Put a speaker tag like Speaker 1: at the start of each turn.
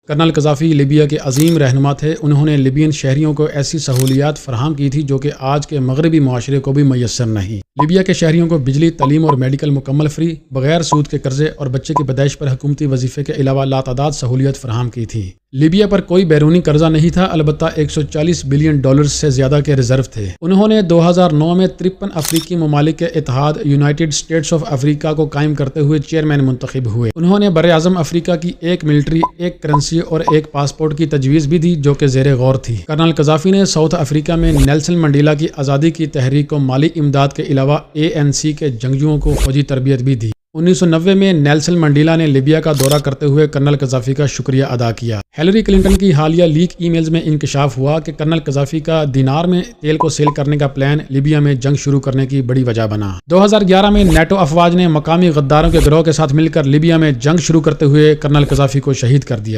Speaker 1: Colonel कज़ाफ़ी Libya के अजीम रहनुमा थे। उन्होंने लीबियन शहरियों को ऐसी सहूलियात फराहम की थी जो कि आज के मगरबी माशरे को भी मैसर नहीं। लीबिया के शहरियों को बिजली, तलीम और मेडिकल मुकम्मल फ्री, बगैर सूद के कर्जे और बच्चे की पैदाइश पर हुकूमती वजीफे के अलावा लातादाद सहूलियत फराहम की थी। लीबिया पर कोई बैरूनी कर्जा नहीं था, अलबत्ता 140 बिलियन डॉलर से ज्यादा के रिजर्व थे। उन्होंने 2009 में 53 अफ्रीकी ममालिक के इत्तेहाद यूनाइटेड स्टेट्स ऑफ अफ्रीका को कायम करते हुए चेयरमैन मुंतखब हुए। उन्होंने बरे-आज़म अफ्रीका की एक मिलिट्री, एक करेंसी और एक पासपोर्ट की तजवीज़ भी दी जो कि ज़ेरे गौर थी। कर्नल कज़ाफ़ी ने साउथ अफ्रीका में नेल्सन मंडेला की आज़ादी की तहरीक को माली इमदाद के अलावा ANC के जंगजुओं को फौजी तरबियत भी दी। 1990 में नेल्सन मंडेला ने लीबिया का दौरा करते हुए कर्नल कज़ाफ़ी का शुक्रिया अदा किया। हिलरी क्लिंटन की हालिया लीक ईमेल्स में इंकशाफ हुआ कि कर्नल कज़ाफ़ी का दिनार में तेल को सेल करने का प्लान लीबिया में जंग शुरू करने की बड़ी वजह बना। 2011 में नेटो अफवाज ने मकामी गद्दारों के गिरोह के साथ मिलकर लीबिया में जंग शुरू करते हुए कर्नल कज़ाफ़ी को शहीद कर दिया।